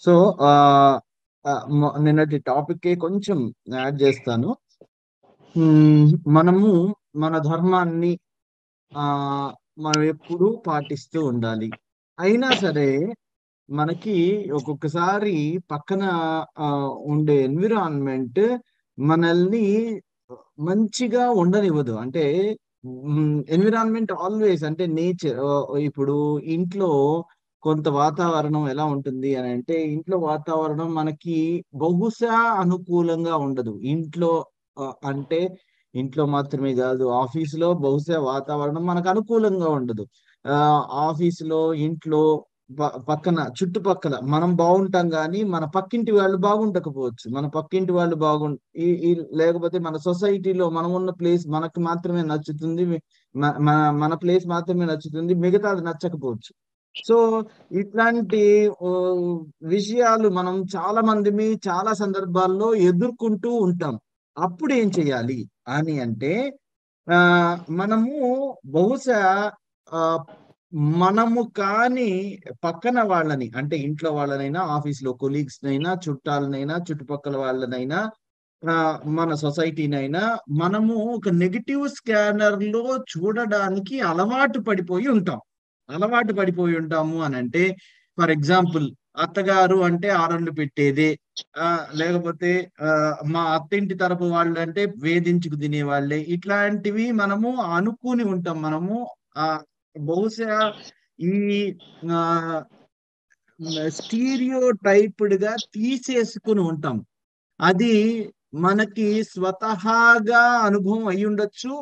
So నిన్నటి topic కొంచెం add చేస్తాను. మనము మన ధర్మాన్ని ఆ మనం ఎప్పుడూ పాటిస్తూ ఉండాలి. అయినా సరే మనకి ఒక్కొక్కసారి పక్కన ఉండే ఎన్విరాన్మెంట్ మనల్ని మంచిగా ఉండనివ్వదు. అంటే ఎన్విరాన్మెంట్ ఆల్వేస్ అంటే నేచర్. ఇప్పుడు ఇంట్లో కొంత వాతావరణం ఎలా ఉంటుంది అని అంటే, ఇంట్లో వాతావరణం మనకి బహుశా అనుకూలంగా ఉండదు. ఇంట్లో అంటే ఇంట్లో మాత్రమే కాదు, ఆఫీసులో బహుశా వాతావరణం మనకు అనుకూలంగా ఉండదు. ఆ ఆఫీసులో, ఇంట్లో, పక్కన చుట్టుపక్కల మనం బాగుంటాం కానీ మన పక్కింటి వాళ్ళు బాగుండకపోవచ్చు. మన పక్కింటి వాళ్ళు లేకపోతే మన సొసైటీలో మనం ఉన్న ప్లేస్ మనకు మాత్రమే నచ్చుతుంది. మన ప్లేస్ మాత్రమే నచ్చుతుంది, మిగతాది నచ్చకపోవచ్చు. సో ఇట్లాంటి ఓ, విషయాలు మనం చాలా మందిమి చాలా సందర్భాల్లో ఎదుర్కొంటూ ఉంటాం. అప్పుడు ఏం చేయాలి అని అంటే, ఆ మనము బహుశా ఆ మనము కానీ పక్కన వాళ్ళని, అంటే ఇంట్లో వాళ్ళనైనా, ఆఫీస్ లో కొలీగ్స్ నైనా, చుట్టాలనైనా, చుట్టుపక్కల వాళ్ళనైనా, ఆ మన సొసైటీనైనా మనము ఒక నెగిటివ్ స్కానర్ లో చూడడానికి అలవాటు పడిపోయి ఉంటాము అని అంటే, ఫర్ ఎగ్జాంపుల్, అత్తగారు అంటే ఆరళ్ళు పెట్టేదే, ఆ లేకపోతే ఆ మా అత్తింటి తరపు వాళ్ళు అంటే వేధించుకు తినే వాళ్ళే, ఇట్లాంటివి మనము అనుకుని ఉంటాం. మనము ఆ బహుశా ఈ ఆ స్టీరియో టైప్డ్ గా తీసేసుకుని ఉంటాం. అది మనకి స్వతహాగా అనుభవం అయి ఉండొచ్చు.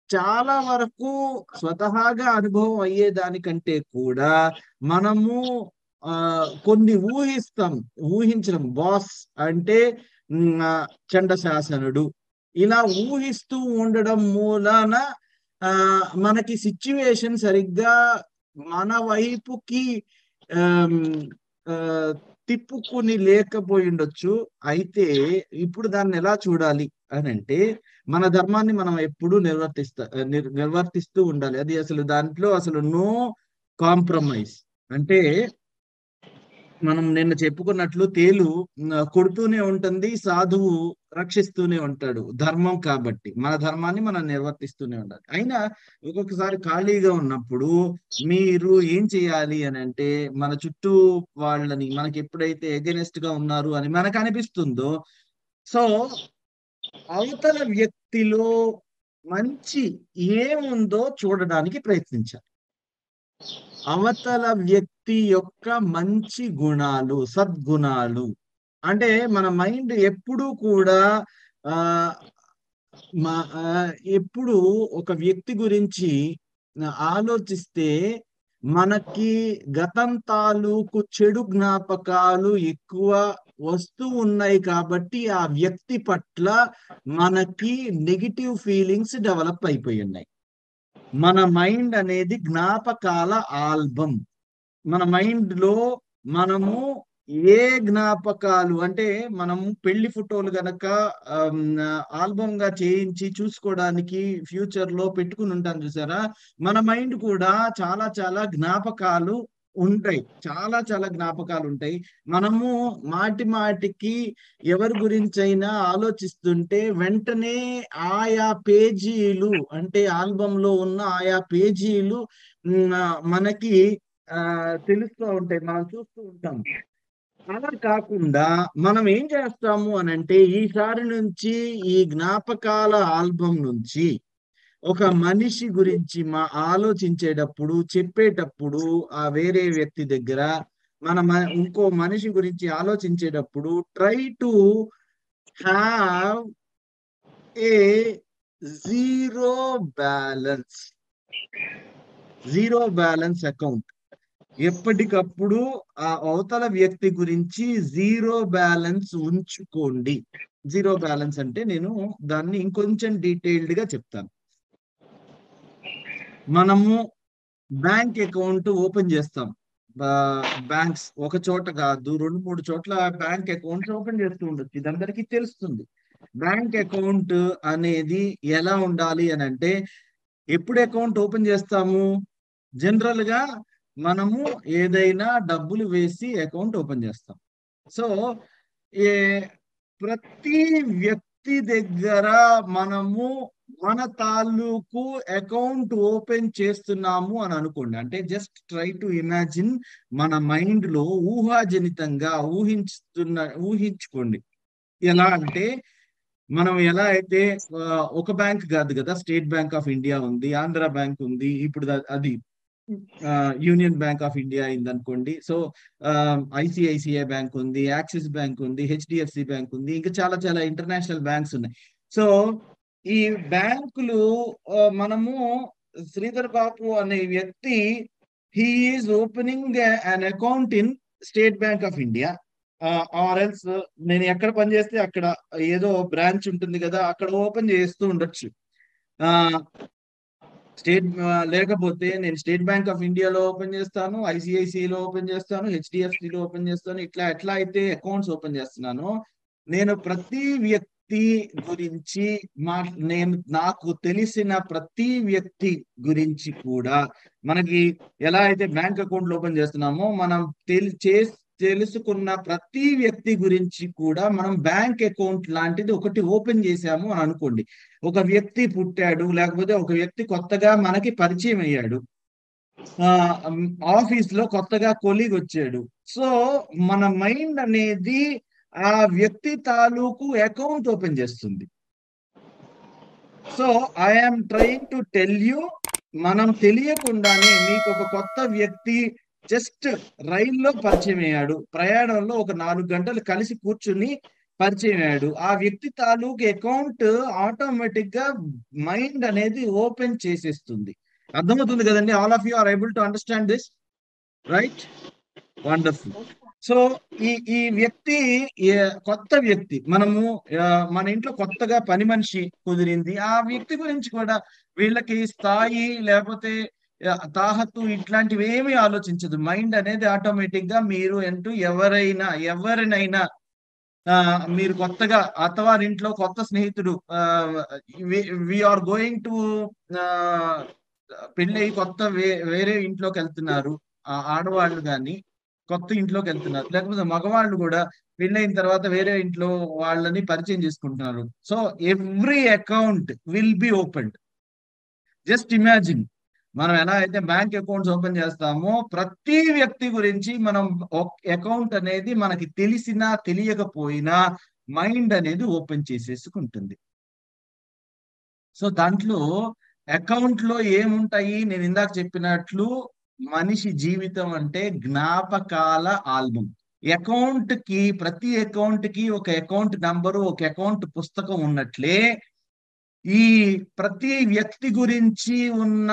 చాలా వరకు స్వతహాగా అనుభవం అయ్యేదానికంటే కూడా మనము ఆ కొన్ని ఊహించడం. బాస్ అంటే చండశాసనుడు, ఇలా ఊహిస్తూ ఉండడం మూలాన ఆ మనకి సిచ్యువేషన్ సరిగ్గా మన వైపుకి ఆమ్, ఆ, తిప్పుకుని లేకపోయి ఉండొచ్చు. అయితే ఇప్పుడు దాన్ని ఎలా చూడాలి అని అంటే, మన ధర్మాన్ని మనం ఎప్పుడూ నిర్వర్తిస్తూ ఉండాలి. అది అసలు దాంట్లో అసలు నో కాంప్రమైజ్. అంటే మనం నిన్న చెప్పుకున్నట్లు తేలు కొడుతూనే ఉంటుంది, సాధువు రక్షిస్తూనే ఉంటాడు. ధర్మం కాబట్టి మన ధర్మాన్ని మనం నిర్వర్తిస్తూనే ఉండాలి. అయినా ఒక్కొక్కసారి ఖాళీగా ఉన్నప్పుడు మీరు ఏం చేయాలి అని అంటే, మన చుట్టూ వాళ్ళని మనకి ఎప్పుడైతే ఎగెనెస్ట్ గా ఉన్నారు అని మనకు అనిపిస్తుందో, సో అవతల వ్యక్తిలో మంచి ఏముందో చూడడానికి ప్రయత్నించాలి. అవతల వ్యక్తి యొక్క మంచి గుణాలు, సద్గుణాలు. అంటే మన మైండ్ ఎప్పుడూ కూడా ఆ మా ఎప్పుడు ఒక వ్యక్తి గురించి ఆలోచిస్తే మనకి గతం తాలూకు చెడు జ్ఞాపకాలు ఎక్కువ వస్తూ ఉన్నాయి. కాబట్టి ఆ వ్యక్తి పట్ల మనకి నెగిటివ్ ఫీలింగ్స్ డెవలప్ అయిపోయి ఉన్నాయి. మన మైండ్ అనేది జ్ఞాపకాల ఆల్బమ్. మన మైండ్ లో మనము ఏ జ్ఞాపకాలు అంటే, మనము పెళ్లి ఫోటోలు గనక ఆల్బమ్ గా చేయించి చూసుకోవడానికి ఫ్యూచర్ లో పెట్టుకుని ఉంటాం చూసారా. మన మైండ్ కూడా చాలా చాలా జ్ఞాపకాలు ఉంటాయి. చాలా చాలా జ్ఞాపకాలు ఉంటాయి. మనము మాటి మాటికి ఎవరి గురించైనా ఆలోచిస్తుంటే వెంటనే ఆయా పేజీలు, అంటే ఆల్బమ్ లో ఉన్న ఆయా పేజీలు మనకి ఆ తెలుస్తూ ఉంటాయి, మనం చూస్తూ ఉంటాం. అలా కాకుండా మనం ఏం చేస్తాము అని అంటే, ఈసారి నుంచి ఈ జ్ఞాపకాల ఆల్బమ్ నుంచి ఒక మనిషి గురించి ఆలోచించేటప్పుడు, చెప్పేటప్పుడు, ఆ వేరే వ్యక్తి దగ్గర ఇంకో మనిషి గురించి ఆలోచించేటప్పుడు, try to have a zero balance zero balance account. ఎప్పటికప్పుడు ఆ అవతల వ్యక్తి గురించి జీరో బ్యాలెన్స్ ఉంచుకోండి. జీరో బ్యాలెన్స్ అంటే నేను దాన్ని ఇంకొంచెం డీటెయిల్డ్ గా చెప్తాను. మనము బ్యాంక్ అకౌంట్ ఓపెన్ చేస్తాం. బ్యాంక్స్ ఒక చోట కాదు, 2-3 చోట్ల బ్యాంక్ అకౌంట్స్ ఓపెన్ చేస్తూ ఉండొచ్చు. ఇది అందరికీ తెలుస్తుంది. బ్యాంక్ అకౌంట్ అనేది ఎలా ఉండాలి అని అంటే, ఎప్పుడు అకౌంట్ ఓపెన్ చేస్తాము? జనరల్ గా మనము ఏదైనా డబ్బులు వేసి అకౌంట్ ఓపెన్ చేస్తాం. సో ఏ ప్రతి వ్యక్తి దగ్గర మనము మన తాలూకు అకౌంట్ ఓపెన్ చేస్తున్నాము అని అనుకోండి. అంటే జస్ట్ ట్రై టు ఇమాజిన్, మన మైండ్ లో ఊహాజనితంగా ఊహించుకోండి. ఎలా అంటే మనం ఎలా అయితే ఒక బ్యాంక్ కాదు కదా, స్టేట్ బ్యాంక్ ఆఫ్ ఇండియా ఉంది, ఆంధ్ర బ్యాంక్ ఉంది, ఇప్పుడు అది యూనియన్ బ్యాంక్ ఆఫ్ ఇండియా అయింది అనుకోండి. సో ఐసిఐసిఐ బ్యాంక్ ఉంది, యాక్సిస్ బ్యాంక్ ఉంది, హెచ్డిఎఫ్సి బ్యాంక్ ఉంది, ఇంకా చాలా చాలా ఇంటర్నేషనల్ బ్యాంక్స్ ఉన్నాయి. సో ఈ బ్యాంకులు మనము శ్రీధర్ బాబు అనే వ్యక్తి he is opening an account in State Bank of India, or else నేను ఎక్కడ పనిచేస్తే అక్కడ ఏదో బ్రాంచ్ ఉంటుంది కదా, అక్కడ ఓపెన్ చేస్తూ ఉండొచ్చు. లేకపోతే నేను స్టేట్ బ్యాంక్ ఆఫ్ ఇండియాలో ఓపెన్ చేస్తాను, ఐసిఐసిఐలో ఓపెన్ చేస్తాను, హెచ్డిఎఫ్సిలో ఓపెన్ చేస్తాను. ఇట్లా ఎట్లా అయితే అకౌంట్స్ ఓపెన్ చేస్తున్నానో, నేను ప్రతి వ్యక్తి గురించి నేను నాకు తెలిసిన ప్రతి వ్యక్తి గురించి కూడా, మనకి ఎలా అయితే బ్యాంక్ అకౌంట్లు ఓపెన్ చేస్తున్నామో, మనం తెలుసుకున్న ప్రతి వ్యక్తి గురించి కూడా మనం బ్యాంక్ అకౌంట్ లాంటిది ఒకటి ఓపెన్ చేశాము అని అనుకోండి. ఒక వ్యక్తి పుట్టాడు, లేకపోతే ఒక వ్యక్తి కొత్తగా మనకి పరిచయం అయ్యాడు, ఆఫీస్ లో కొత్తగా కొలీగ్ వచ్చాడు. సో మన మైండ్ అనేది ఆ వ్యక్తి తాలూకు అకౌంట్ ఓపెన్ చేస్తుంది. So I'm trying to tell you, మనం తెలియకుండానే మీకు ఒక కొత్త వ్యక్తి జస్ట్ రైల్లో పరిచయం అయ్యాడు, ప్రయాణంలో ఒక 4 గంటలు కలిసి కూర్చుని పరిచయం అయ్యాడు, ఆ వ్యక్తి తాలూకు అకౌంట్ ఆటోమేటిక్ గా మైండ్ అనేది ఓపెన్ చేసేస్తుంది. అర్థమవుతుంది కదండి? All of you are able to understand this, right? Wonderful. So ఈ వ్యక్తి కొత్త వ్యక్తి, మనము మన ఇంట్లో కొత్తగా పని మనిషి కుదిరింది, ఆ వ్యక్తి గురించి కూడా వీళ్ళకి స్థాయి లేకపోతే తాహతు ఇట్లాంటివి ఏమీ ఆలోచించదు. మైండ్ అనేది ఆటోమేటిక్ గా మీరు అంటూ ఎవరినైనా మీరు కొత్తగా అత్తవారింట్లో కొత్త స్నేహితుడు, వీఆర్ గోయింగ్ టు పెళ్ళి కొత్త వేరే ఇంట్లోకి వెళ్తున్నారు, ఆడవాళ్ళు కానీ కొత్త ఇంట్లోకి వెళ్తున్నారు, లేకపోతే మగవాళ్ళు కూడా పెళ్ళైన తర్వాత వేరే ఇంట్లో వాళ్ళని పరిచయం చేసుకుంటున్నారు. So every account will be opened. Just imagine, మనం ఎలా అయితే బ్యాంక్ అకౌంట్స్ ఓపెన్ చేస్తామో, ప్రతి వ్యక్తి గురించి మనం అకౌంట్ అనేది మనకి తెలిసినా తెలియకపోయినా మైండ్ అనేది ఓపెన్ చేసేసుకుంటుంది. సో దాంట్లో అకౌంట్ లో ఏముంటాయి? నేను ఇందాక చెప్పినట్లు మనిషి జీవితం అంటే జ్ఞాపకాల ఆల్బమ్. ప్రతి అకౌంట్ కి ఒక అకౌంట్ నంబరు, ఒక అకౌంట్ పుస్తకం ఉన్నట్లే ఈ ప్రతి వ్యక్తి గురించి ఉన్న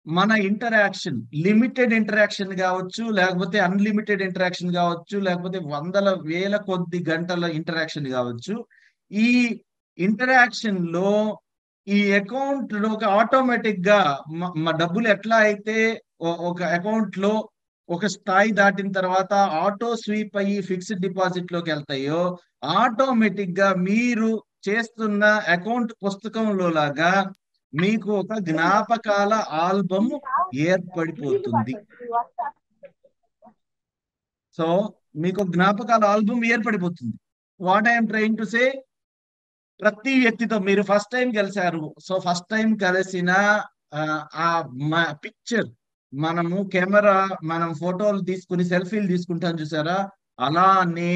మన ఇంటరాక్షన్, లిమిటెడ్ ఇంటరాక్షన్ కావచ్చు, లేకపోతే అన్లిమిటెడ్ ఇంటరాక్షన్ కావచ్చు, లేకపోతే వందల వేల కొద్ది గంటల ఇంటరాక్షన్ కావచ్చు, ఈ ఇంటరాక్షన్ లో ఈ అకౌంట్ లో ఒక ఆటోమేటిక్ గా మా డబ్బులు ఎట్లా అయితే ఒక అకౌంట్ లో ఒక స్థాయి దాటిన తర్వాత ఆటో స్వీప్ అయ్యి ఫిక్స్డ్ డిపాజిట్ లోకి వెళ్తాయో, ఆటోమేటిక్ గా మీరు చేస్తున్న అకౌంట్ పుస్తకంలో లాగా మీకు ఒక జ్ఞాపకాల ఆల్బమ్ ఏర్పడిపోతుంది. సో మీకు జ్ఞాపకాల ఆల్బమ్ ఏర్పడిపోతుంది. What I'm trying to say, ప్రతి వ్యక్తితో మీరు ఫస్ట్ టైం కలిశారు, సో ఫస్ట్ టైం కలిసిన ఆ పిక్చర్, మనము కెమెరా, మనం ఫోటోలు తీసుకుని సెల్ఫీలు తీసుకుంటాం చూసారా, అలానే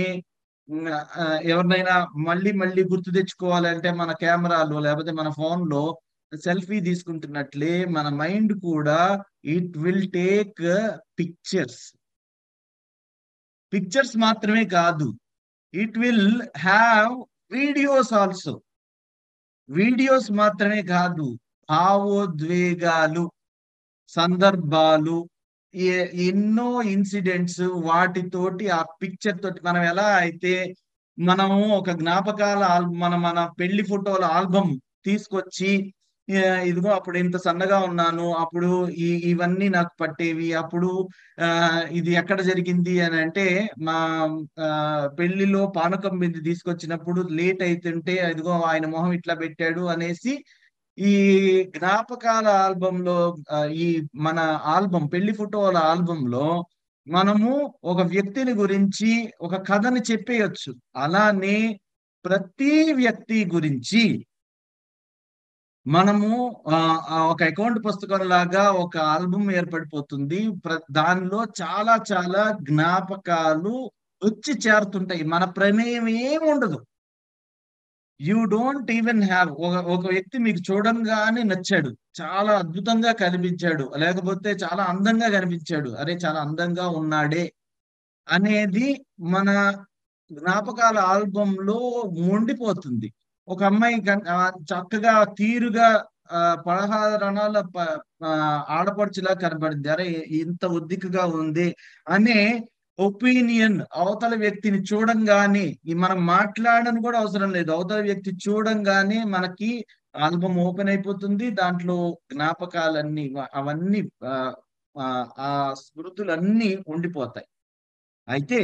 ఎవరినైనా మళ్ళీ మళ్ళీ గుర్తు తెచ్చుకోవాలంటే మన కెమెరాలో లేకపోతే మన ఫోన్ లో సెల్ఫీ తీసుకుంటున్నట్లే మన మైండ్ కూడా it will take pictures. Pictures మాత్రమే కాదు, it will have videos also. Videos మాత్రమే కాదు, భావోద్వేగాలు, సందర్భాలు, ఎన్నో ఇన్సిడెంట్స్, వాటితోటి ఆ పిక్చర్ తోటి మనం ఎలా అయితే మనము ఒక జ్ఞాపకాల మన మన పెళ్లి ఫోటోల ఆల్బమ్ తీసుకొచ్చి, ఇదిగో అప్పుడు ఇంత సన్నగా ఉన్నాను, అప్పుడు ఇవన్నీ నాకు పట్టేవి, అప్పుడు ఇది ఎక్కడ జరిగింది అని అంటే మా పెళ్లిలో పానకం బింది తీసుకొచ్చినప్పుడు లేట్ అవుతుంటే ఇదిగో ఆయన మొహం ఇట్లా పెట్టాడు అనేసి, ఈ జ్ఞాపకాల ఆల్బమ్ లో ఈ మన ఆల్బమ్, పెళ్లి ఫోటోల ఆల్బమ్ లో మనము ఒక వ్యక్తిని గురించి ఒక కథని చెప్పేయొచ్చు. అలానే ప్రతి వ్యక్తి గురించి మనము ఒక అకౌంట్ పుస్తకం లాగా ఒక ఆల్బమ్ ఏర్పడిపోతుంది. దానిలో చాలా చాలా జ్ఞాపకాలు వచ్చి చేరుతుంటాయి. మన ప్రమేయం ఏముండదు. యూ డోంట్ ఈవెన్ హ్యావ్ ఒక వ్యక్తి మీకు చూడంగానే నచ్చాడు. చాలా అద్భుతంగా కనిపించాడు. లేకపోతే చాలా అందంగా కనిపించాడు. అరే! చాలా అందంగా ఉన్నాడే అనేది మన జ్ఞాపకాల ఆల్బమ్‌లో ఉండిపోతుంది. ఒక అమ్మాయి చక్కగా తీరుగా పదహారణాల ఆడపడుచులా కనపడింది. అరే! ఇంత ఒద్దికగా ఉంది అనే ఒపీనియన్ అవతల వ్యక్తిని చూడంగానే మనం మాట్లాడను కూడా అవసరం లేదు. అవతల వ్యక్తి చూడంగానే మనకి ఆల్బమ్ ఓపెన్ అయిపోతుంది. దాంట్లో జ్ఞాపకాలన్నీ అవన్నీ ఆహ్, ఆహ్, ఆ స్మృతులన్నీ ఉండిపోతాయి. అయితే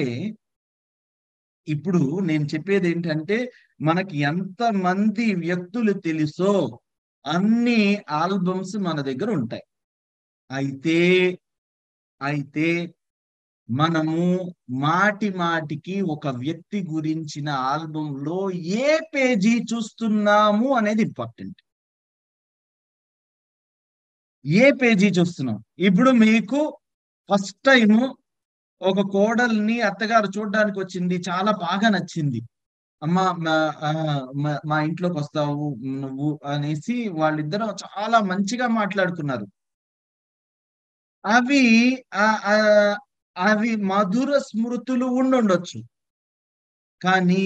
ఇప్పుడు నేను చెప్పేదేంటంటే, మనకి ఎంతమంది వ్యక్తులు తెలుసో అన్ని ఆల్బమ్స్ మన దగ్గరుంటాయి. అయితే, అయితే మనము మాటి మాటికి ఒక వ్యక్తి గురించిన ఆల్బమ్‌లో ఏ పేజీ చూస్తున్నాము అనేది ఇంపార్టెంట్. ఏ పేజీ చూస్తున్నాం? ఇప్పుడు మీకు ఫస్ట్ టైము ఒక కోడల్ని అత్తగారు చూడ్డానికొచ్చింది. చాలా బాగా నచ్చింది. అమ్మ మా మా ఇంట్లోకొస్తావు నువ్వు అనేసి వాళ్ళిద్దరూ చాలా మంచిగా మాట్లాడుకున్నారు. అవి ఆహ్, ఆహ్, అవి మధుర స్మృతులు ఉండుండొచ్చు. కానీ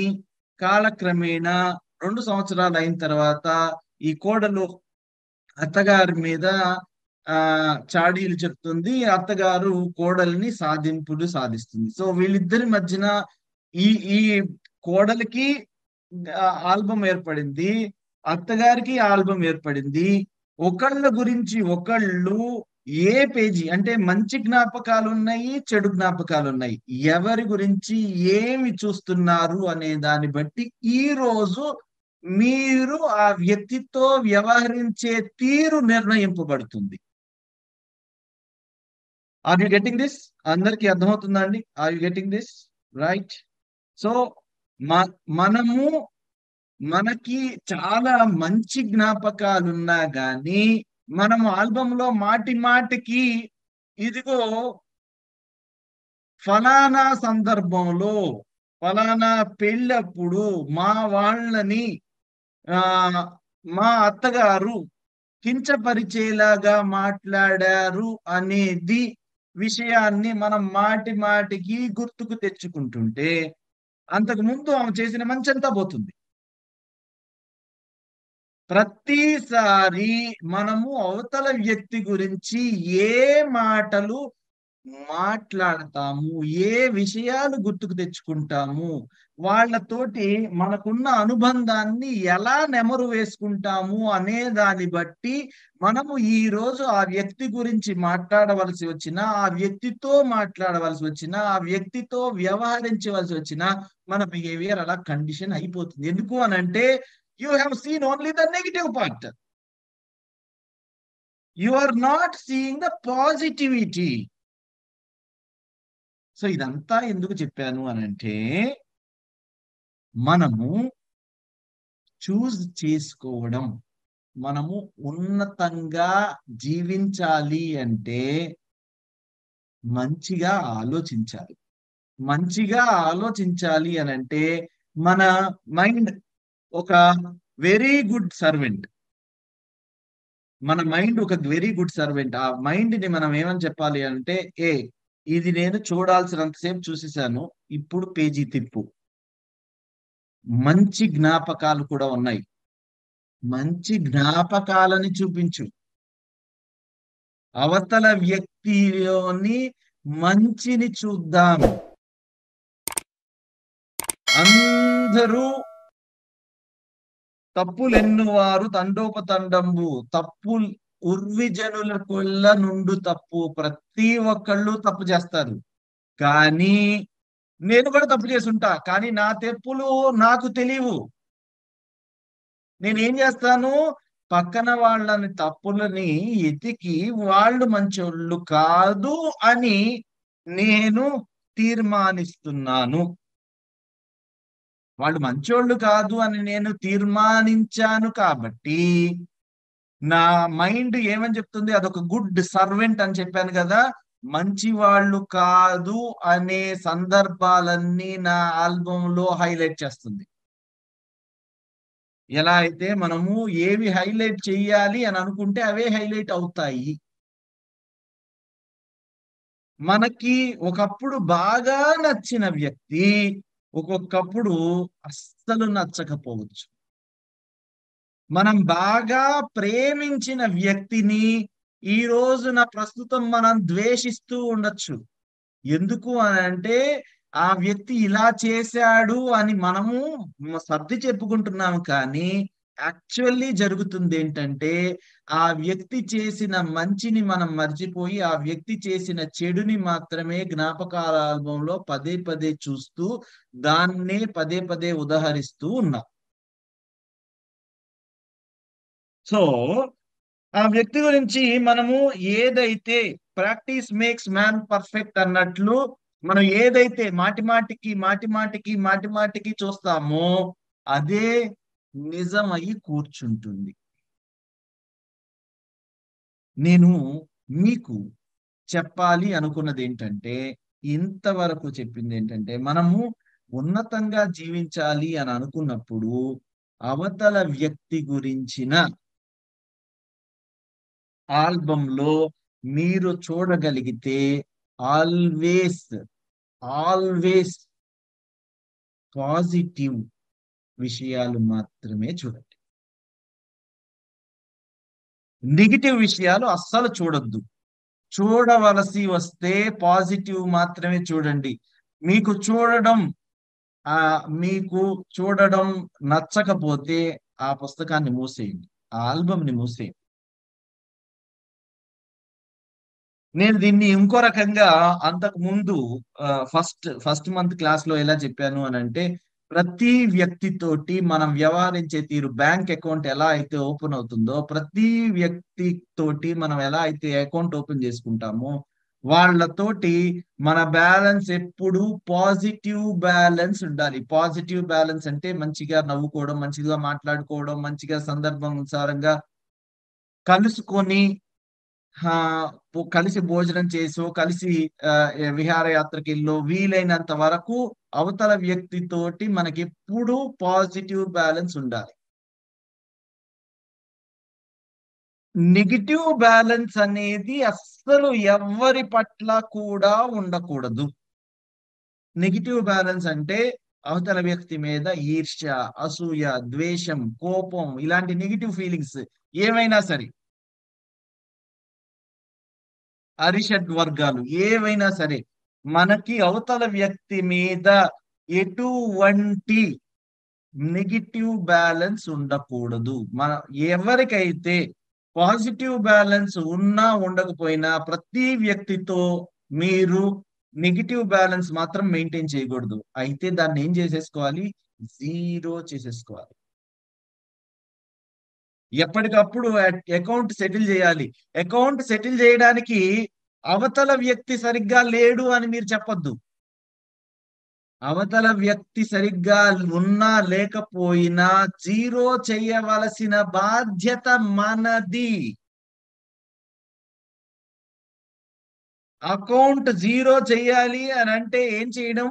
కాలక్రమేణా 2 సంవత్సరాలయిన తర్వాత ఈ కోడలు అత్తగారి మీద చాడీలు చెప్తుంది. అత్తగారు కోడలిని సాధిస్తుంది. సో, వీళ్ళిద్దరి మధ్యన ఈ ఈ కోడలికి ఆల్బమ్ ఏర్పడింది. అత్తగారికి ఆల్బమ్ ఏర్పడింది. ఒకళ్ళ గురించి ఒకళ్ళు ఏ పేజీ అంటే మంచి జ్ఞాపకాలున్నాయి, చెడు జ్ఞాపకాలున్నాయి. ఎవరి గురించి ఏమి చూస్తున్నారు అనే దాన్ని బట్టి ఈరోజు మీరు ఆ వ్యక్తితో వ్యవహరించే తీరు నిర్ణయింపబడుతుంది. Are you getting this? అందరికి అర్థమవుతుందా అండి? Are you getting this? Right. So, మ మనము మనకి చాలా మంచి జ్ఞాపకాలున్నా గానీ, మనం ఆల్బమ్‌లో మాటి మాటికి ఇదిగో ఫలానా సందర్భంలో, ఫలానా పెళ్ళప్పుడు మా వాళ్ళని ఆహ్, మా అత్తగారు కించపరిచేలాగా మాట్లాడారు అనేది విషయాన్ని మనం మాటి మాటికి గుర్తుకు తెచ్చుకుంటుంటే, అంతకుముందు ఆమె చేసిన మంచంతా పోతుంది. ప్రతిసారి మనము అవతల వ్యక్తి గురించి ఏ మాటలు మాట్లాడతాము, ఏ విషయాలు గుర్తుకు తెచ్చుకుంటాము, వాళ్ళతోటి మనకున్న అనుబంధాన్ని ఎలా నెమరు వేసుకుంటాము అనే దాన్ని బట్టి మనము ఈరోజు ఆ వ్యక్తి గురించి మాట్లాడవలసి వచ్చినా, ఆ వ్యక్తితో మాట్లాడవలసి వచ్చినా, ఆ వ్యక్తితో వ్యవహరించవలసి వచ్చినా మన బిహేవియర్ అలా కండిషన్ అయిపోతుంది. ఎందుకు అనంటే you have seen only the negative part. You are not seeing the positivity. So ఇదంతా ఎందుకు చెప్పాను అనంటే, మనము చేసుకోవడం. మనము ఉన్నతంగా జీవించాలి అంటే మంచిగా ఆలోచించాలి. మంచిగా ఆలోచించాలి అనంటే మన మైండ్ ఒక వెరీ గుడ్ సర్వెంట్. మన మైండ్ ఒక వెరీ గుడ్ సర్వెంట్. ఆ మైండ్‌ని మనం ఏమని చెప్పాలి అంటే, ఇది నేను చూడాల్సినంత సేపు చూసేసాను. ఇప్పుడు పేజీ తిప్పు. మంచి జ్ఞాపకాలు కూడా ఉన్నాయి. మంచి జ్ఞాపకాలని చూపించు. అవతల వ్యక్తిలోని మంచిని చూద్దాం. అందరూ తప్పులెన్నువారు తండోపతండంబు. ఉర్విజనులకుల్ల నుండు తప్పు. ప్రతి ఒక్కళ్ళు తప్పు చేస్తారు. కానీ నేను కూడా తప్పు చేసుంటా. కానీ నా తెప్పులు నాకు తెలీవు. నేనేం చేస్తాను, పక్కన తప్పులని ఎతికి వాళ్ళు మంచోళ్ళు కాదు అని నేను తీర్మానిస్తున్నాను. వాళ్ళు మంచోళ్ళు కాదు అని నేను తీర్మానించాను కాబట్టి నా మైండ్ ఏమని చెప్తుంది? అదొక గుడ్ సర్వెంట్ అని చెప్పాను కదా. మంచి వాళ్ళు కాదు అనే సందర్భాలన్నీ నా ఆల్బంలో హైలైట్ చేస్తుంది. ఎలా అయితే మనము ఏవి హైలైట్ చెయ్యాలి అని అనుకుంటే అవే హైలైట్ అవుతాయి. మనకి ఒకప్పుడు బాగా నచ్చిన వ్యక్తి ఒక్కొక్కప్పుడు అస్సలు నచ్చకపోవచ్చు. మనం బాగా ప్రేమించిన వ్యక్తిని ఈ రోజున ప్రస్తుతం మనం ద్వేషిస్తూ ఉండొచ్చు. ఎందుకు అనంటే ఆ వ్యక్తి ఇలా చేశాడు అని మనము సర్ది చెప్పుకుంటున్నాము కానీ యాక్చువల్లీ జరుగుతుంది ఏంటంటే ఆ వ్యక్తి చేసిన మంచిని మనం మర్చిపోయి ఆ వ్యక్తి చేసిన చెడుని మాత్రమే జ్ఞాపకాల ఆల్బంలో పదే పదే చూస్తూ దాన్నే పదే పదే ఉదహరిస్తూ ఉన్నాం. సో ఆ వ్యక్తి గురించి మనము ఏదైతే ప్రాక్టీస్ మేక్స్ మ్యాన్ పర్ఫెక్ట్ అన్నట్లు మనం ఏదైతే మాటి మాటికి చూస్తామో అదే నిజమై కూర్చుంటుంది. నేను మీకు చెప్పాలి అనుకున్నది ఏంటంటే ఇంతవరకు చెప్పింది ఏంటంటే మనము ఉన్నతంగా జీవించాలి అని అనుకున్నప్పుడు అవతల వ్యక్తి గురించిన ఆల్బంలో మీరు చూడగలిగితే ఆల్వేస్ ఆల్వేస్ పాజిటివ్ విషయాలు మాత్రమే చూడండి. నెగిటివ్ విషయాలు అస్సలు చూడొద్దు. చూడవలసి వస్తే పాజిటివ్ మాత్రమే చూడండి. మీకు చూడడం మీకు చూడడం నచ్చకపోతే ఆ పుస్తకాన్ని మూసేయండి. ఆ ఆల్బమ్‌ని మూసేయండి. నేను దీన్ని ఇంకో రకంగా అంతకు ముందు ఫస్ట్ మంత్ క్లాస్‌లో ఎలా చెప్పాను అనంటే, ప్రతి వ్యక్తితోటి మనం వ్యవహరించే తీరు బ్యాంక్ అకౌంట్ ఎలా అయితే ఓపెన్ అవుతుందో, ప్రతి వ్యక్తితోటి మనం ఎలా అయితే అకౌంట్ ఓపెన్ చేసుకుంటామో, వాళ్ళతోటి మన బ్యాలెన్స్ ఎప్పుడు పాజిటివ్ బ్యాలెన్స్ ఉండాలి. పాజిటివ్ బ్యాలెన్స్ అంటే మంచిగా నవ్వుకోవడం, మంచిగా మాట్లాడుకోవడం, మంచిగా సందర్భానుసారంగా కలుసుకొని కలిసి భోజనం చేసో, కలిసి విహారయాత్రకెళ్ళో వీలైనంత వరకు అవతల వ్యక్తితోటి మనకెప్పుడూ పాజిటివ్ బ్యాలెన్స్ ఉండాలి. నెగెటివ్ బ్యాలెన్స్ అనేది అస్సలు ఎవ్వరి పట్ల కూడా ఉండకూడదు. నెగెటివ్ బ్యాలెన్స్ అంటే అవతల వ్యక్తి మీద ఈర్ష్య, అసూయ, ద్వేషం, కోపం ఇలాంటి నెగెటివ్ ఫీలింగ్స్ ఏవైనా సరే అరిషడ్ వర్గాలు ఏవైనా సరే మనకి అవతల వ్యక్తి మీద ఎటువంటి నెగిటివ్ బ్యాలెన్స్ ఉండకూడదు. ఎవరికైతే పాజిటివ్ బ్యాలెన్స్ ఉన్నా ఉండకపోయినా ప్రతి వ్యక్తితో మీరు నెగిటివ్ బ్యాలెన్స్ మాత్రం మెయింటైన్ చేయకూడదు. అయితే దాన్ని ఏం చేసేసుకోవాలి? జీరో చేసేసుకోవాలి. ఎప్పటికప్పుడు అకౌంట్ సెటిల్ చేయాలి. అకౌంట్ సెటిల్ చేయడానికి అవతల వ్యక్తి సరిగ్గా లేడు అని మీరు చెప్పొద్దు. అవతల వ్యక్తి సరిగ్గా ఉన్నా లేకపోయినా జీరో చేయవలసిన బాధ్యత మనది. అకౌంట్ జీరో చేయాలి అని అంటే ఏం చేయడం?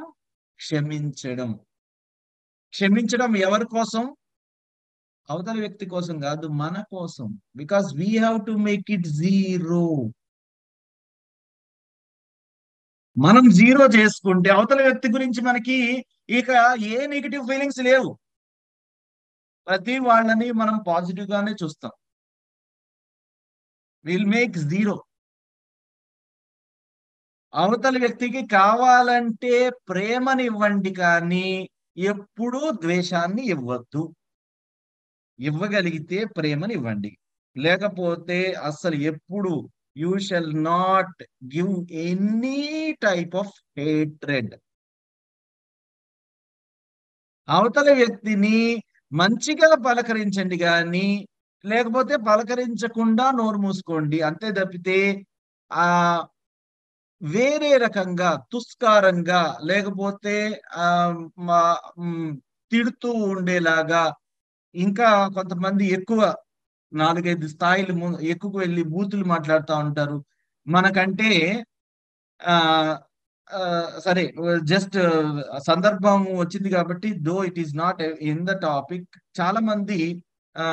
క్షమించడం. క్షమించడం ఎవరి కోసం? అవతల వ్యక్తి కోసం కాదు, మన కోసం. Because we have to make it zero. మనం జీరో చేసుకుంటే అవతల వ్యక్తి గురించి మనకి ఇక ఏ నెగిటివ్ ఫీలింగ్స్ లేవు. ప్రతి వాళ్ళని మనం పాజిటివ్ గానే చూస్తాం. Will make zero. అవతల వ్యక్తికి కావాలంటే ప్రేమని ఇవ్వండి కానీ ఎప్పుడూ ద్వేషాన్ని ఇవ్వద్దు. ఇవ్వగలిగితే ప్రేమని ఇవ్వండి. లేకపోతే అస్సలు ఎప్పుడు you shall not give any type of hatred. అవతల వ్యక్తిని మంచిగా పలకరించండి గాని, లేకపోతే పలకరించకుండా నోరు మూసుకోండి. అంతే తప్పితే ఆహ్, వేరే రకంగా తుస్కారంగా లేకపోతే ఆ మా తిడుతూ ఉండేలాగా, ఇంకా కొంతమంది ఎక్కువ 4, 5 స్థాయిలు ఎక్కువ వెళ్ళి బూతులు మాట్లాడుతూ ఉంటారు. మనకంటే ఆ ఆ, సరే, జస్ట్ సందర్భం వచ్చింది కాబట్టి, though it is not in the topic. చాలా మంది ఆ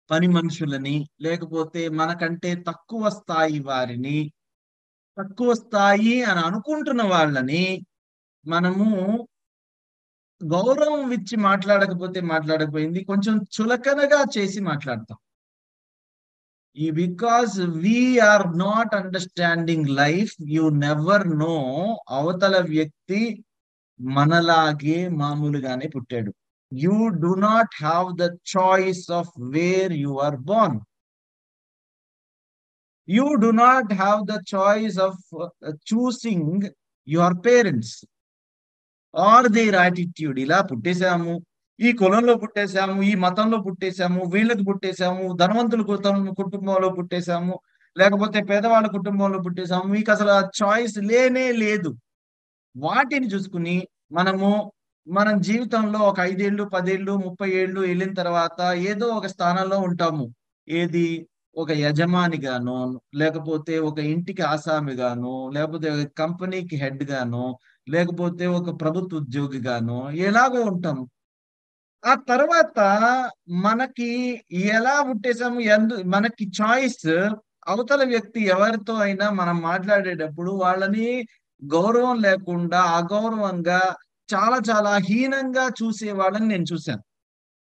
పని మనుషులని, లేకపోతే మనకంటే తక్కువ స్థాయి వారిని, తక్కువ స్థాయి అని అనుకుంటున్న వాళ్ళని మనము గౌరవం ఇచ్చి మాట్లాడకపోతే మాట్లాడకపోయింది, కొంచెం చులకనగా చేసి మాట్లాడతాం. ఈ because we are not understanding life, you never know అవతల వ్యక్తి మనలాగే మామూలుగానే పుట్టాడు. You do not have the choice of where you are born. You do not have the choice of choosing your parents or their attitude. ఇలా పుట్టేశాము, ఈ కులంలో పుట్టేశాము, ఈ మతంలో పుట్టేశాము, వీళ్ళకి పుట్టేశాము, ధనవంతుల కుటుంబంలో పుట్టేశాము, లేకపోతే పేదవాళ్ళ కుటుంబంలో పుట్టేశాము, మీకు అసలు ఆ చాయిస్ లేనే లేదు. వాటిని చూసుకుని మనము మనం జీవితంలో ఒక 5 ఏళ్ళు, 10 ఏళ్ళు, 30 ఏళ్ళు వెళ్ళిన తర్వాత ఏదో ఒక స్థానంలో ఉంటాము. ఏది? ఒక యజమానిగానో, లేకపోతే ఒక ఇంటికి ఆసామిగానో, లేకపోతే ఒక కంపెనీకి హెడ్ గానో, లేకపోతే ఒక ప్రభుత్వ ఉద్యోగిగానో ఎలాగో ఉంటాము. ఆ తర్వాత మనకి ఎలా పుట్టేసాము, మనకి చాయిస్, అవతల వ్యక్తి ఎవరితో అయినా మనం మాట్లాడేటప్పుడు వాళ్ళని గౌరవం లేకుండా అగౌరవంగా, చాలా చాలా హీనంగా చూసే వాళ్ళని నేను చూశాను.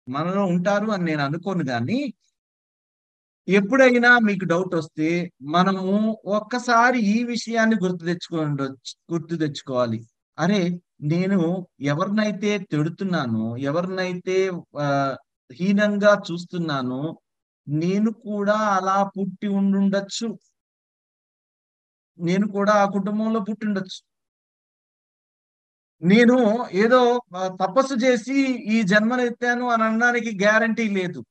మనలో ఉంటారు అని నేను అనుకోను, కానీ ఎప్పుడైనా మీకు డౌట్ వస్తే మనము ఒక్కసారి ఈ విషయాన్ని గుర్తు తెచ్చుకోవాలి. అరే, నేను ఎవరినైతే తిడుతున్నానో, ఎవరినైతే ఆ హీనంగా చూస్తున్నానో, నేను కూడా అలా పుట్టి ఉండుండొచ్చు. నేను కూడా ఆ కుటుంబంలో పుట్టిండొచ్చు. నేను ఏదో తపస్సు చేసి ఈ జన్మనెత్తాను అని అనడానికి గ్యారంటీ లేదు.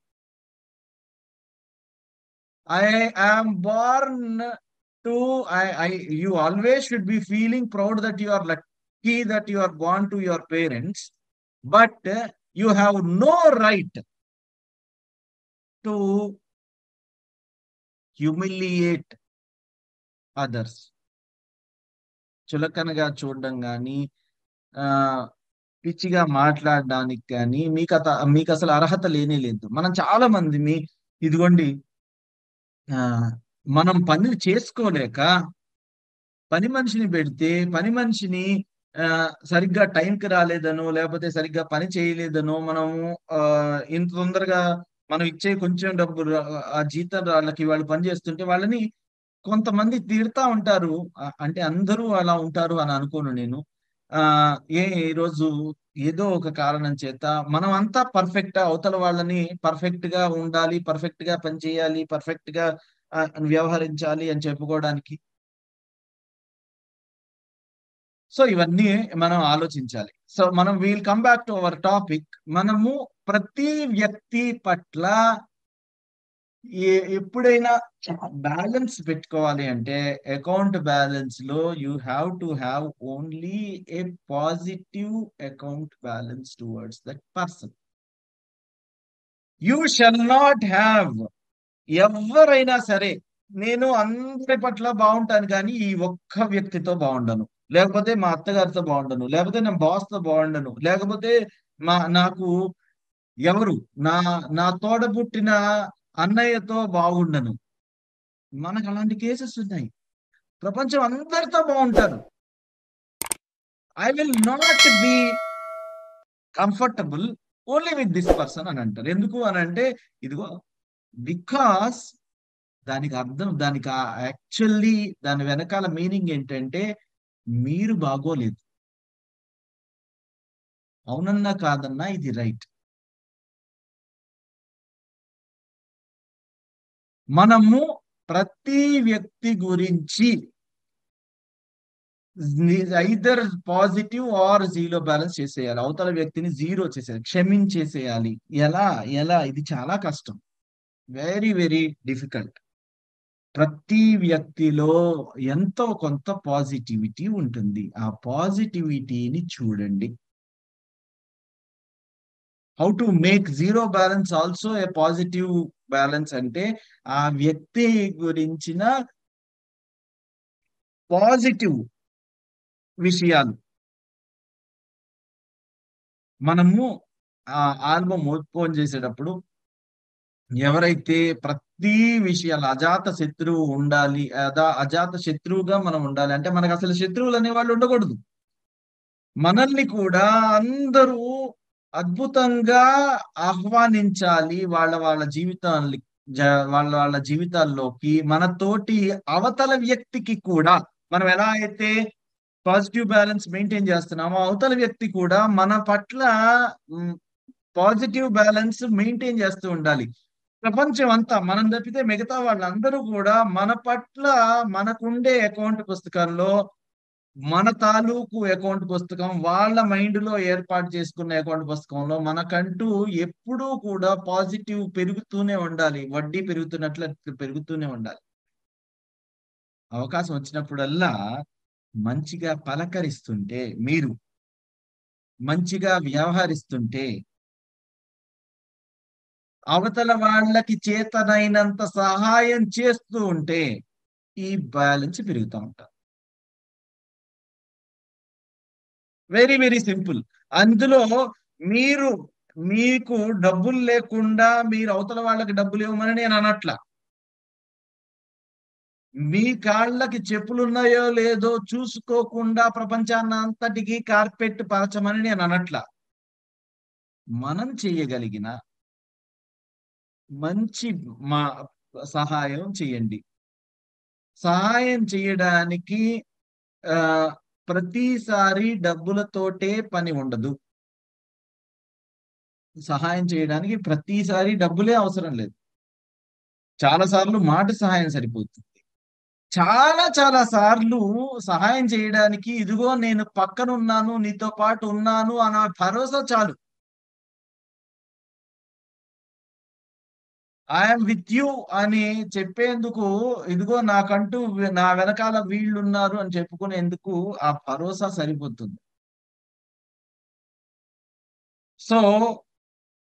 I am born to, you always should be feeling proud that you are lucky that you are born to your parents, but you have no right to humiliate others. చులకనగా చూడడం గాని, పిచ్చిగా మాట్లాడడానికి కానీ మీకు అసలు అర్హత లేనే లేదు. మనం చాలా మంది ఇదిగోండి, ఆ మనం పనులు చేసుకోలేక పని మనిషిని పెడితే, పని మనిషిని సరిగ్గా టైంకి రాలేదనో, లేకపోతే సరిగ్గా పని చేయలేదనో, మనము ఇంత తొందరగా మనం ఇచ్చే కొంచెం డబ్బులు, ఆ జీతం వాళ్ళకి వాళ్ళు పని చేస్తుంటే వాళ్ళని కొంతమంది తిడతా ఉంటారు. అంటే అందరూ అలా ఉంటారు అని అనుకోను నేను. ఆ ఈరోజు ఏదో ఒక కారణం చేత మనం అంతా పర్ఫెక్టా, అవతల వాళ్ళని పర్ఫెక్ట్ గా ఉండాలి, పర్ఫెక్ట్ గా పని చేయాలి, పర్ఫెక్ట్ గా వ్యవహరించాలి అని చెప్పుకోవడానికి. సో ఇవన్నీ మనం ఆలోచించాలి. సో మనం will come back to our topic. మనము ప్రతి వ్యక్తి పట్ల ఎప్పుడైనా బ్యాలెన్స్ పెట్టుకోవాలి అంటే, అకౌంట్ బ్యాలెన్స్ లో you have to have only A positive account balance towards that person. You shall not have, ఎవరైనా సరే, నేను అందరి పట్ల బాగుంటాను కానీ ఈ ఒక్క వ్యక్తితో బాగుండను, లేకపోతే మా అత్తగారితో బాగుండను, లేకపోతే నా బాస్ తో బాగుండను, లేకపోతే నాకు ఎవరు, నా నా తోడబుట్టిన అన్నయ్యతో బాగుండను. మనకు అలాంటి కేసెస్ ఉన్నాయి. ప్రపంచం అందరితో బాగుంటారు. I will not be comfortable only with this person అని అంటారు. ఎందుకు అని అంటే, ఇదిగో, బికాస్ దానికి అర్థం, దానికి యాక్చువల్లీ దాని వెనకాల మీనింగ్ ఏంటంటే, మీరు బాగోలేదు. అవునన్నా కాదన్నా ఇది రైట్. మనము ప్రతి వ్యక్తి గురించి either positive or zero balance చేసేయాలి. అవతల వ్యక్తిని జీరో చేసేయాలి, క్షమించేసేయాలి. ఎలా ఎలా ఇది చాలా కష్టం, వెరీ వెరీ డిఫికల్ట్. ప్రతి వ్యక్తిలో ఎంతో కొంత పాజిటివిటీ ఉంటుంది. ఆ పాజిటివిటీని చూడండి. How to make zero balance also a positive balance అంటే ఆ వ్యక్తి గురించిన పాజిటివ్ విషయాలు మనము ఆ ఆల్బమ్ ఓపెన్ చేసేటప్పుడు ఎవరైతే ప్రతి విషయాలు అజాత శత్రువు ఉండాలి, అజాత శత్రువుగా మనం ఉండాలి అంటే మనకు అసలు శత్రువులు అనే వాళ్ళు ఉండకూడదు. మనల్ని కూడా అందరూ అద్భుతంగా ఆహ్వానించాలి వాళ్ళ వాళ్ళ జీవితాల్ని, వాళ్ళ వాళ్ళ జీవితాల్లోకి. మన తోటి అవతల వ్యక్తికి కూడా మనం ఎలా అయితే పాజిటివ్ బ్యాలెన్స్ మెయింటైన్ చేస్తున్నామో అవతల వ్యక్తి కూడా మన పట్ల పాజిటివ్ బ్యాలెన్స్ మెయింటైన్ చేస్తూ ఉండాలి. ప్రపంచం అంతా మనం తప్పితే మిగతా వాళ్ళందరూ కూడా మన పట్ల మనకుండే అకౌంట్ పుస్తకాల్లో మన తాలూకు అకౌంట్ పుస్తకం వాళ్ళ మైండ్ లో ఏర్పాటు చేసుకున్న అకౌంట్ పుస్తకంలో మనకంటూ ఎప్పుడూ కూడా పాజిటివ్ పెరుగుతూనే ఉండాలి. వడ్డీ పెరుగుతున్నట్లు పెరుగుతూనే ఉండాలి. అవకాశం వచ్చినప్పుడల్లా మంచిగా పలకరిస్తుంటే, మీరు మంచిగా వ్యవహరిస్తుంటే, అవతల వాళ్ళకి చేతనైనంత సహాయం చేస్తూ ఉంటే ఈ బ్యాలెన్స్ పెరుగుతూ ఉంటారు. Very very simple. అందులో మీరు మీకు డబ్బులు లేకుండా మీరు అవతల వాళ్ళకి డబ్బులు ఇవ్వమని నేను అనట్లా. మీ కాళ్ళకి చెప్పులున్నాయో లేదో చూసుకోకుండా ప్రపంచాన్నంతటికి కార్పెట్ పరచమని నేను అనట్లా. మనం చేయగలిగిన మంచి మా సహాయం చేయండి. సహాయం చేయడానికి ఆహ్, ప్రతిసారి డబ్బులతోటే పని ఉండదు. సహాయం చేయడానికి ప్రతిసారి డబ్బులే అవసరం లేదు. చాలా సార్లు మాట సహాయం సరిపోతుంది. చాలా చాలా సార్లు సహాయం చేయడానికి ఇదిగో నేను పక్కనున్నాను, నీతో పాటు ఉన్నాను అన్న భరోసా చాలు. ఐ యామ్ విత్ యూ అని చెప్పేందుకు, ఇదిగో నాకంటూ నా వెనకాల వీళ్ళున్నారు అని చెప్పుకునేందుకు ఆ భరోసా సరిపోతుంది. సో,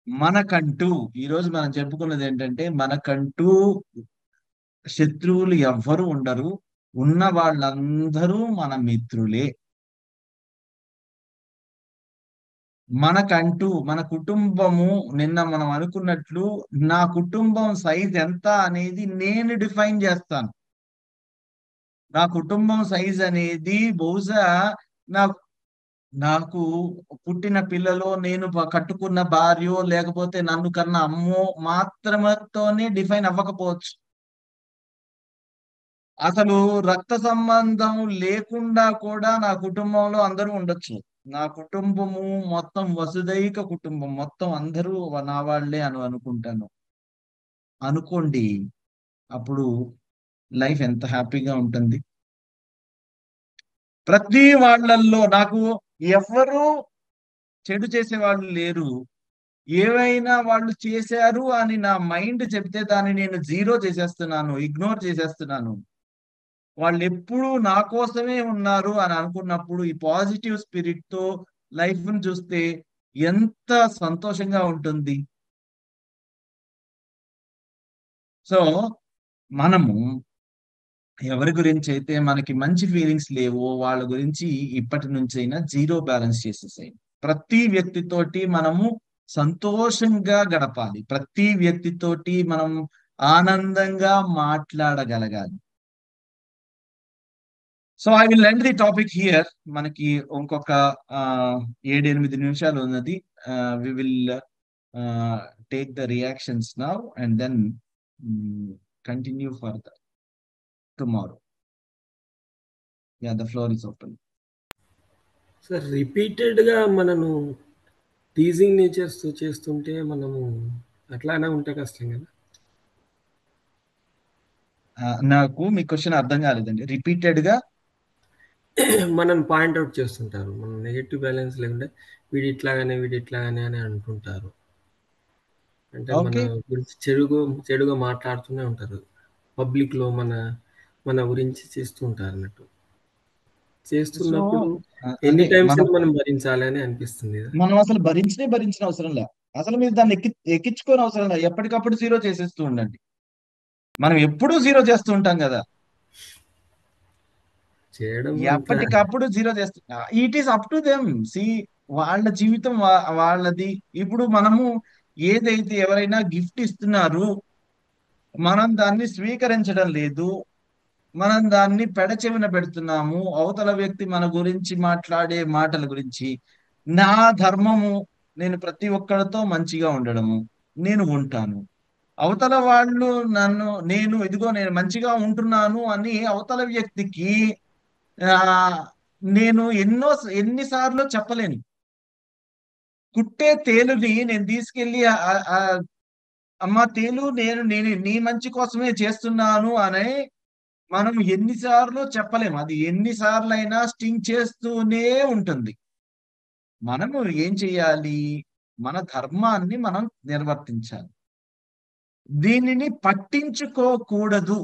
మనకంటూ ఈరోజు మనం చెప్పుకున్నదేంటంటే, మనకంటూ శత్రువులు ఎవ్వరు ఉండరు. ఉన్న వాళ్ళందరూ మన మిత్రులే. మనకంటూ మన కుటుంబము, నిన్న మనం అనుకున్నట్లు నా కుటుంబం సైజ్ ఎంత అనేది నేను డిఫైన్ చేస్తాను. నా కుటుంబం సైజ్ అనేది బహుశా నా నాకు పుట్టిన పిల్లలో, నేను కట్టుకున్న భార్యో, లేకపోతే నన్ను కన్న అమ్మో మాత్రమతోనే డిఫైన్ అవ్వకపోవచ్చు. అసలు రక్త సంబంధం లేకుండా కూడా నా కుటుంబంలో అందరూ ఉండొచ్చు. నా కుటుంబము మొత్తం వసుదైక కుటుంబం. మొత్తం అందరూ నా వాళ్ళే అని అనుకుంటాను. అనుకోండి. అప్పుడు లైఫ్ ఎంత హ్యాపీగా ఉంటుంది. ప్రతి వాళ్ళల్లో నాకు ఎవ్వరూ చెడు చేసేవాళ్ళు లేరు. ఏవైనా వాళ్ళు చేశారు అని నా మైండ్ చెప్తే దాన్ని నేను జీరో చేసేస్తున్నాను. ఇగ్నోర్ చేసేస్తున్నాను. వాళ్ళెప్పుడూ నా కోసమే ఉన్నారు అని అనుకున్నప్పుడు ఈ పాజిటివ్ స్పిరిట్‌తో లైఫ్‌ని చూస్తే ఎంత సంతోషంగా ఉంటుంది. సో, మనము ఎవరి గురించైతే మనకి మంచి ఫీలింగ్స్ లేవో వాళ్ళ గురించి ఇప్పటి నుంచైనా జీరో బ్యాలెన్స్ చేసేసేయండి. ప్రతి వ్యక్తితోటి మనము సంతోషంగా గడపాలి. ప్రతి వ్యక్తితోటి మనం ఆనందంగా మాట్లాడగలగాలి. So, I will end the topic here. మనకి ఇంకొక 7, 8 నిమిషాలు ఉన్నది. We will ah, take the reactions now and then continue for the tomorrow. Yeah! The floor is open. Sir రిపీటెడ్‌గా మనము టీజింగ్ నేచర్స్ చేస్తుంటే మనము అట్లానే ఉంటే కష్టం కదా! నాకు మీ క్వెషన్ అర్థం కాలేదండి. రిపీటెడ్‌గా మనల్ని పాయింట్ ఔట్ చేస్తుంటారు. మనం నెగెటివ్ బ్యాలెన్స్ లేకుంటే వీడిట్లాగానే అని అంటుంటారు. అంటే మన ఓకే. గురించి చెడుగా మాట్లాడుతూనే ఉంటారు. పబ్లిక్‌లో మన గురించి చేస్తూ ఉంటారన్నట్టు. సో చేస్తున్నప్పుడు ఎన్ని అదే టైమ్స్ అని మనం భరించాలి అని అనిపిస్తుంది గదా! మనం అసలు భరించిన అవసరం లే. అసలు మీరు దాన్ని ఎక్కించుకోని అవసరం లే. ఎప్పటికప్పుడు జీరో చేసేస్తూ ఉండండి. మనం ఎప్పుడూ జీరో చేస్తూ ఉంటాం కదా! చేయడం అంత ఎప్పటికప్పుడు జీరో చేస్తూ it is up to them. See వాళ్ళ జీవితం వాళ్ళది. ఇప్పుడు మనము ఏదైతే ఎవరైనా గిఫ్ట్ ఇస్తున్నారు, మనం దాన్ని స్వీకరించడం లేదు. మనం దాన్ని పెడచెవిన పెడుతున్నాము. అవతల వ్యక్తి మన గురించి మాట్లాడే మాటల గురించి. నా ధర్మము, నేను ప్రతి ఒక్కరితో మంచిగా ఉండడము. నేను ఉంటాను. అవతల వాళ్ళు నేను మంచిగా ఉంటున్నాను అని అవతల వ్యక్తికి ఆ నేను ఎన్నిసార్లు చెప్పలేను. కుట్టే తేలుని నేను తీసుకెళ్లి అమ్మ తేలు, నేను నీ మంచి కోసమే చేస్తున్నాను అని మనం ఎన్నిసార్లు చెప్పలేము. అది ఎన్నిసార్లైనా స్టింగ్ చేస్తూనే ఉంటుంది. మనము ఏం చేయాలి? మన ధర్మాన్ని మనం నిర్వర్తించాలి. దీనిని పట్టించుకోకూడదు.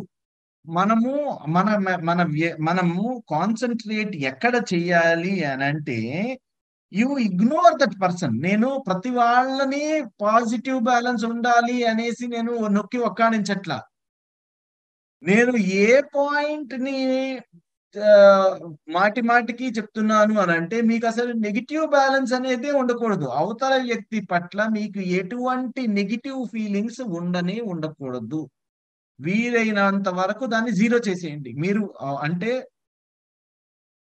మనము మనము కాన్సంట్రేట్ ఎక్కడ చేయాలి అనంటే, యూ ఇగ్నోర్ దట్ పర్సన్. నేను ప్రతి వాళ్ళని పాజిటివ్ బ్యాలెన్స్ ఉండాలి అనేసి నేను నొక్కి ఒక్కాణించట్లా. నేను ఏ పాయింట్ ని మాటి మాటికి చెప్తున్నాను అని అంటే, మీకు అసలు నెగిటివ్ బ్యాలెన్స్ అనేది ఉండకూడదు. అవతల వ్యక్తి పట్ల మీకు ఎటువంటి నెగిటివ్ ఫీలింగ్స్ ఉండకూడదు. వీలైనంత వరకు దాన్ని జీరో చేసేయండి. అంటే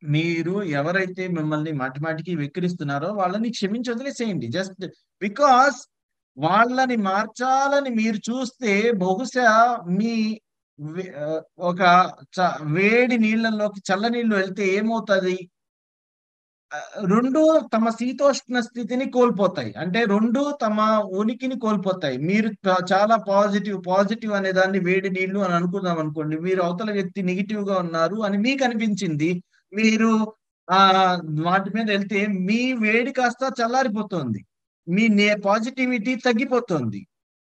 మీరు ఎవరైతే మిమ్మల్ని మాటి మాటికి వెక్కిరిస్తున్నారో వాళ్ళని క్షమించి వదిలేసేయండి. జస్ట్ బికాస్ వాళ్ళని మార్చాలని మీరు చూస్తే బహుశా మీ ఒక వేడి నీళ్ళలోకి చల్ల నీళ్ళు వెళ్తే ఏమవుతది? 2 తమ శీతోష్ణ స్థితిని కోల్పోతాయి. అంటే 2 తమ ఉనికిని కోల్పోతాయి. మీరు చాలా పాజిటివ్ అనే దాన్ని వేడి నీళ్ళు అని అనుకున్నాం అనుకోండి. మీరు అవతల వ్యక్తి నెగెటివ్‌గా ఉన్నారు అని మీకనిపించింది. మీరు వాటి మీద ఎళ్తే మీ వేడి కాస్త చల్లారిపోతుంది. మీ పాజిటివిటీ తగ్గిపోతుంది.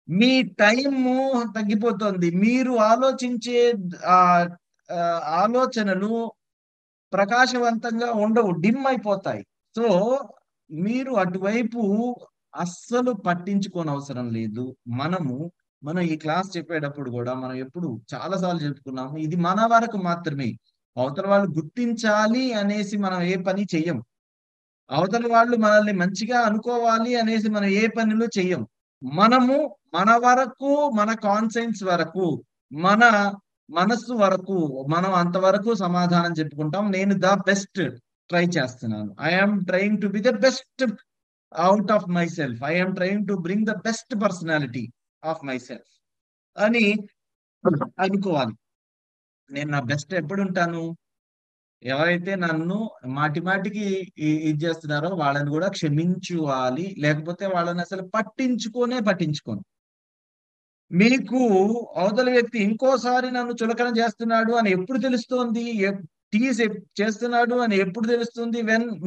మీ టైము తగ్గిపోతుంది. మీరు ఆలోచించే ఆహ్, ఆలోచనలు ప్రకాశవంతంగా ఉండవు. డిమ్ అయిపోతాయి. సో, మీరు అటువైపు అస్సలు పట్టించుకోనవసరం లేదు. మనం ఈ క్లాస్ చెప్పేటప్పుడు గూడా మనం ఎప్పుడు చాలా సార్లు చెప్పుకున్నాము. ఇది మన వరకు మాత్రమే. అవతల వాళ్ళు గుర్తించాలి అనేసి మనం ఏ పని చెయ్యం. అవతల వాళ్ళు మనల్ని మంచిగా అనుకోవాలి అనేసి మనం ఏ పనులు చెయ్యం. మనము మన వరకు, మన కాన్షియన్స్ వరకు, మన మనస్సు వరకు మనం అంతవరకు సమాధానం చెప్పుకుంటాం. నేను ద బెస్ట్ ట్రై చేస్తున్నాను. I am trying to be the best out of my self. I am trying to bring the best personality of my self అని అనుకోవాలి. నేను నా బెస్ట్ ఎప్పుడుంటాను? ఎవరైతే నన్ను మాటి మాటికి ఇది చేస్తున్నారో వాళ్ళని కూడా క్షమించువాలి. లేకపోతే వాళ్ళని అసలు పట్టించుకోను. మీకు అవతల వ్యక్తి ఇంకోసారి నన్ను చులకన చేస్తున్నాడు అని ఎప్పుడు తెలుస్తోంది? టీజ్ చేస్తున్నాడు అని ఎప్పుడు తెలుస్తుంది?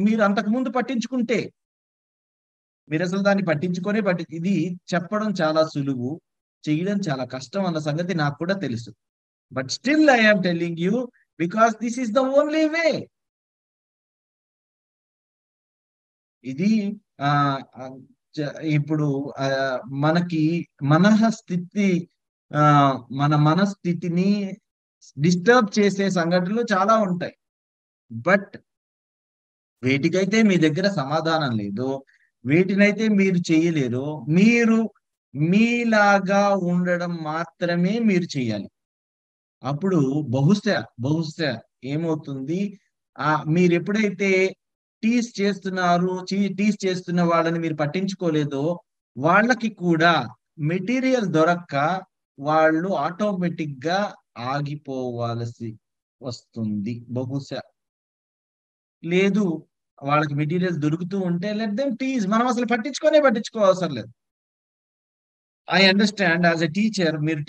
మీరు అంతకుముందు పట్టించుకుంటే. మీరసలు దాన్ని ఇది చెప్పడం చాలా సులువు. చేయడం చాలా కష్టం అన్న సంగతి నాకు కూడా తెలుసు. But still I am telling you because this is the only way. ఇది ఆహ్, ఆహ్, చ ఇప్పుడు మనకి మనఃస్థితి మన మనస్థితిని డిస్టర్బ్ చేసే సంఘటనలు చాలా ఉంటాయి. బట్ వేటికైతే మీ దగ్గర సమాధానం లేదో, వేటినైతే మీరు చేయలేరో, మీరు మీలాగా ఉండడం మాత్రమే మీరు చేయాలి. అప్పుడు బహుశా ఏమవుతుంది? మీరెప్పుడైతే టీజ్ చేస్తున్న వాళ్ళని మీరు పట్టించుకోలేదో, వాళ్ళకి కూడా మెటీరియల్ దొరక్క వాళ్ళు ఆటోమేటిక్‌గా ఆగిపోవాల్సి వస్తుంది బహుశా. లేదు వాళ్ళకి మెటీరియల్స్ దొరుకుతూ ఉంటే లెట్ దెమ్ టీజ్. మనం అసలు పట్టించుకోనవసరం లేదు. I understand as a teacher మీరు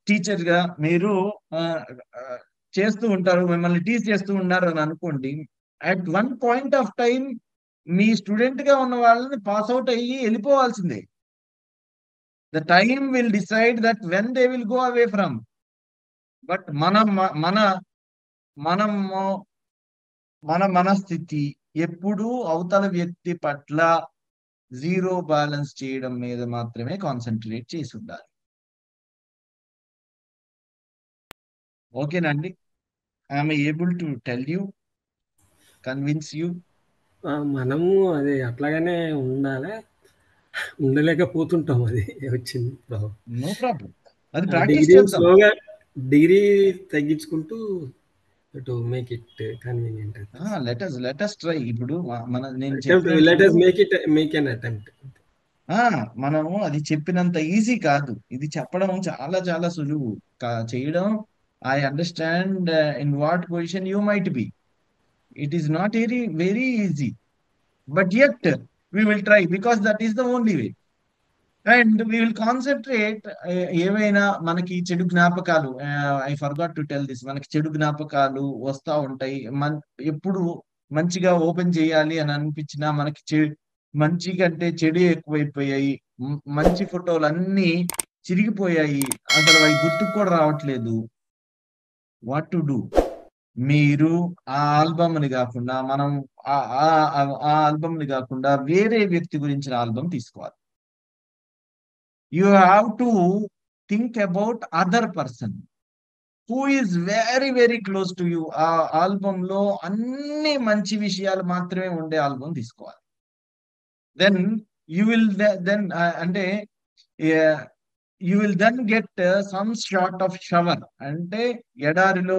టీచర్‌గా మీరు ఆహ్, ఆహ్, చేస్తూ ఉంటారు. మిమ్మల్ని టీజ్ చేస్తూ ఉన్నారు అని అనుకోండి. At one point of time మీ స్టూడెంట్‌గా ఉన్న వాళ్ళని పాస్ ఔట్ అయ్యి ఎళ్ళిపోవాల్సిందే. The time will decide that when they will go away from. But మనము మన మనస్థితి ఎప్పుడూ అవతల వ్యక్తి పట్ల జీరో బ్యాలెన్స్ చేయడం మీద మాత్రమే కాన్సన్ట్రేట్ చేసి ఉండాలి. ఓకేనండి? I'm able to tell you, convince you. మనము అది అట్లాగానే ఉండాలి, ఉండలేకపోతుంటాం. అది వచ్చింది ప్రాబ్లం. నో ప్రాబ్లం, అది ప్రాక్టీస్ డిగ్రీ చేద్దాం. స్లోగా డిగ్రీ తగ్గించుకుంటూ to make it convenient. Let us try. ఇప్పుడు నేను అటెంప్ట్, లెట్ చెప్పినట్లు us మేక్ ఎన్ అటెంప్ట్. మనము అది చెప్పినంత ఈజీ కాదు. ఇది చెప్పడం చాలా చాలా సులువు. చేయడం, I understand in what position you might be. It is not very very easy, but yet we will try because that is the only way. And we will concentrate. ఏవైనా మనకి చెడు జ్ఞాపకాలు, I forgot to tell this, మనకి చెడు జ్ఞాపకాలు వస్తూ ఉంటాయి. ఎప్పుడు మంచిగా ఓపెన్ చేయాలి అని అనిపించినా మనకి మంచి కంటే చెడు ఎక్కువైపోయాయి. మంచి ఫోటోలు అన్నీ చిరిగిపోయాయి, అసలు అవి గుర్తుకు కూడా రావట్లేదు. What to do? మీరు ఆ ఆల్బమ్ని కాకుండా ఆ ఆల్బమ్ని కాకుండా వేరే వ్యక్తి గురించిన ఆల్బమ్ తీసుకోవాలి. You have to think about other person who is very very close to you. ఆ ఆల్బమ్ లో అన్ని మంచి విషయాలు మాత్రమే ఉండే ఆల్బమ్ తీసుకోవాలి. దెన్ యూ విల్ అంటే you will then get some short of shower. అంటే ఎడారిలో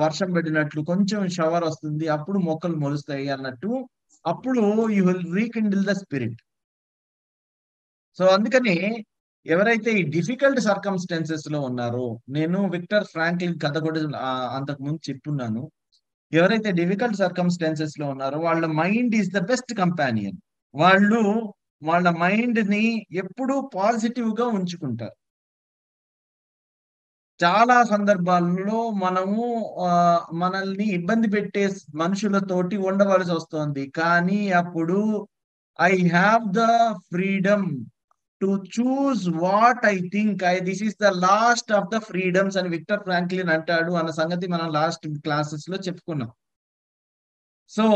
వర్షం పడినట్లు కొంచెం షవర్ వస్తుంది, అప్పుడు మొక్కలు మొలుస్తాయి అన్నట్టు. అప్పుడు you will rekindle the spirit. So అందుకని ఎవరైతే ఈ డిఫికల్ట్ సర్కమ్స్టాన్సెస్ లో ఉన్నారో, నేను విక్టర్ ఫ్రాంక్లిన్ కథ కూడా అంతకు ముందు చెప్పున్నాను. ఎవరైతే డిఫికల్ట్ సర్కమ్స్టాన్సెస్ లో ఉన్నారో వాళ్ళ mind is the best companion. వాళ్ళు వాళ్ళ మైండ్ ని ఎప్పుడూ పాజిటివ్ గా ఉంచుకుంటారు. చాలా సందర్భాల్లో మనము మనల్ని ఇబ్బంది పెట్టే మనుషులతోటి ఉండవలసి వస్తుంది. కానీ అప్పుడు I have the freedom to choose what I think. This is the last of the freedoms అని విక్టర్ ఫ్రాంక్లిన్ అంటాడు అన్న సంగతి మనం లాస్ట్ క్లాసెస్ లో చెప్పుకున్నాం. సో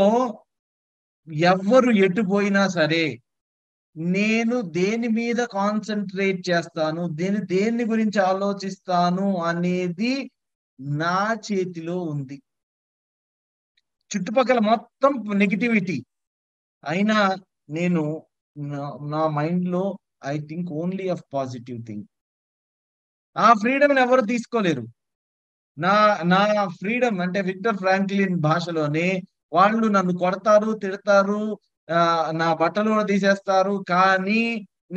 ఎవ్వరు ఎటు పోయినా సరే నేను దేని మీద కాన్సన్ట్రేట్ చేస్తాను, దేని గురించి ఆలోచిస్తాను అనేది నా చేతిలో ఉంది. చుట్టుపక్కల మొత్తం నెగిటివిటీ అయినా నేను నా మైండ్ లో I think only of positive thing. ఆ ఫ్రీడమ్ ఎవరు తీసుకోలేరు. నా నా ఫ్రీడమ్ అంటే విక్టర్ ఫ్రాంక్లిన్ భాషలోనే, వాళ్ళు నన్ను కొడతారు, తిడతారు, నా బట్టలు కూడా తీసేస్తారు, కానీ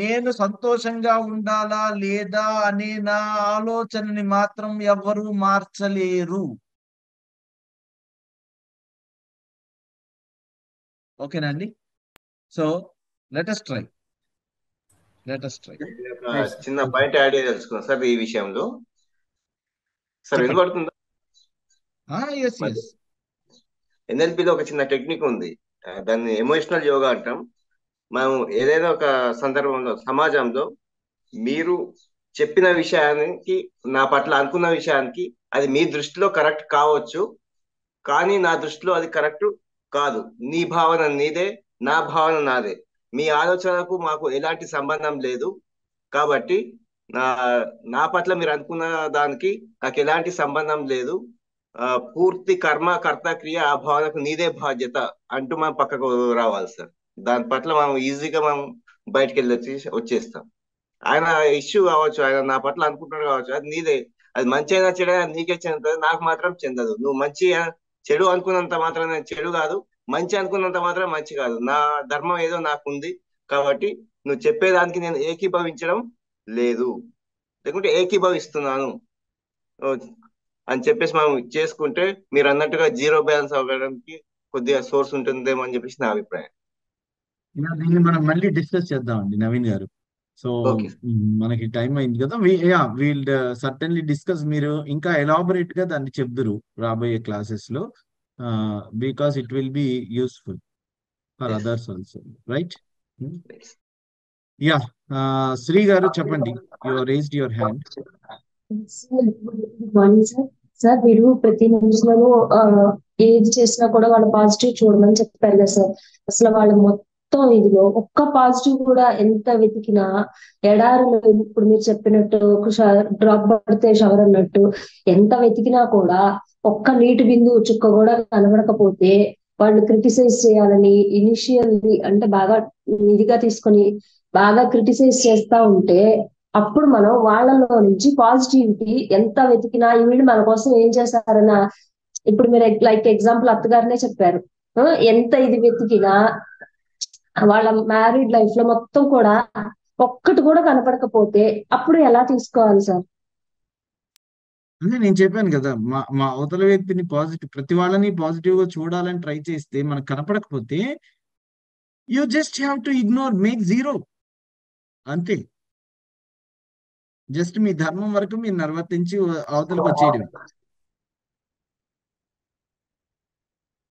నేను సంతోషంగా ఉండాలా లేదా అనే నా ఆలోచనని మాత్రం ఎవ్వరూ మార్చలేరు. ఓకేనా అండి? So let us try. ఒక చిన్న పాయింట్ యాడ్ చేయదలుచుకున్నాను సార్ ఈ విషయంలో. సార్ వినపడుతుందా? ఎన్ఎల్పిలో ఒక చిన్న టెక్నిక్ ఉంది, దాన్ని ఎమోషనల్ యోగా అంటాం. మనం ఏదైనా ఒక సందర్భంలో సమాజంలో మీరు చెప్పిన విషయానికి, నా పట్ల అనుకున్న విషయానికి అది మీ దృష్టిలో కరెక్ట్ కావచ్చు, కానీ నా దృష్టిలో అది కరెక్ట్ కాదు. నీ భావన నీదే, నా భావన నాదే. మీ ఆలోచనకు మాకు ఎలాంటి సంబంధం లేదు. కాబట్టి నా పట్ల మీరు అనుకున్న దానికి నాకు ఎలాంటి సంబంధం లేదు. పూర్తి కర్మ కర్త క్రియ ఆ భావనకు నీదే బాధ్యత అంటూ మనం పక్కకు రావాలి సార్. దాని పట్ల మనం ఈజీగా మనం బయటకు వెళ్ళి వచ్చేస్తాం. ఆయన ఇష్యూ కావచ్చు, ఆయన నా పట్ల అనుకుంటున్నాడు కావచ్చు, అది నీదే. అది మంచి అయినా చెడైనా నీకే చెందుతుంది, నాకు మాత్రం చెందదు. నువ్వు మంచి చెడు అనుకున్నంత మాత్రం చెడు కాదు, మంచి అనుకున్నంత మాత్రం మంచి కాదు. నా ధర్మం ఏదో నాకు ఉంది, కాబట్టి నువ్వు చెప్పేదానికి నేను ఏకీభవించడం లేదు, లేకుంటే ఏకీభవిస్తున్నాను అని చెప్పేసి మనం చేసుకుంటే మీరు అన్నట్టుగా జీరో బ్యాలెన్స్ అవ్వడానికి కొద్దిగా సోర్స్ ఉంటుందేమో అని చెప్పేసి నా అభిప్రాయం. దీన్ని మనం మళ్ళీ డిస్కస్ చేద్దామండి నవీన్ గారు. సో మనకి టైం అయింది కదా. We'll certainly discuss. మీరు ఇంకా ఎలాబొరేట్ గా దాన్ని చెప్దురు రాబోయే క్లాసెస్ లో, because it will be useful for others also, right? Ya, Sri గారు చెప్పండి, you raised your hand. Morning sir. Sir మీరు ప్రతి నిమిషంలో ఏది చేసినా కూడా వాళ్ళ పాజిటివ్ చూడమని చెప్పారు కదా సార్. అసలు వాళ్ళ మొత్తం ఇదిలో ఒక్క పాజిటివ్ కూడా ఎంత వెతికినా ఎడారిలో ఇప్పుడు మీరు చెప్పినట్టు ఒక డ్రాప్ పడితే షవర్ అన్నట్టు ఎంత వెతికినా కూడా ఒక్క నీటి బిందువు చుక్క కూడా కనబడకపోతే వాళ్ళు క్రిటిసైజ్ చేయాలని ఇనిషియల్ అంటే బాగా ఇదిగా తీసుకొని బాగా క్రిటిసైజ్ చేస్తా ఉంటే అప్పుడు మనం వాళ్ళలో నుంచి పాజిటివిటీ ఎంత వెతికినా వీళ్ళు మన కోసం ఏం చేశారన్న ఇప్పుడు మీరు లైక్ ఎగ్జాంపుల్ అత్తగారినే చెప్పారు. ఎంత ఇది వెతికినా వాళ్ళ మ్యారీడ్ లైఫ్ లో మొత్తం కూడా ఒక్కటి కూడా కనపడకపోతే అప్పుడు ఎలా తీసుకోవాలి సార్? అంటే నేను చెప్పాను కదా, మా అవతల వ్యక్తిని ప్రతి వాళ్ళని పాజిటివ్ గా చూడాలని ట్రై చేస్తే మనకు కనపడకపోతే you just have to ignore, make zero, అంతే. జస్ట్ మీ ధర్మం వరకు మీరు నిర్వర్తించి అవతలకు వచ్చేయడమే.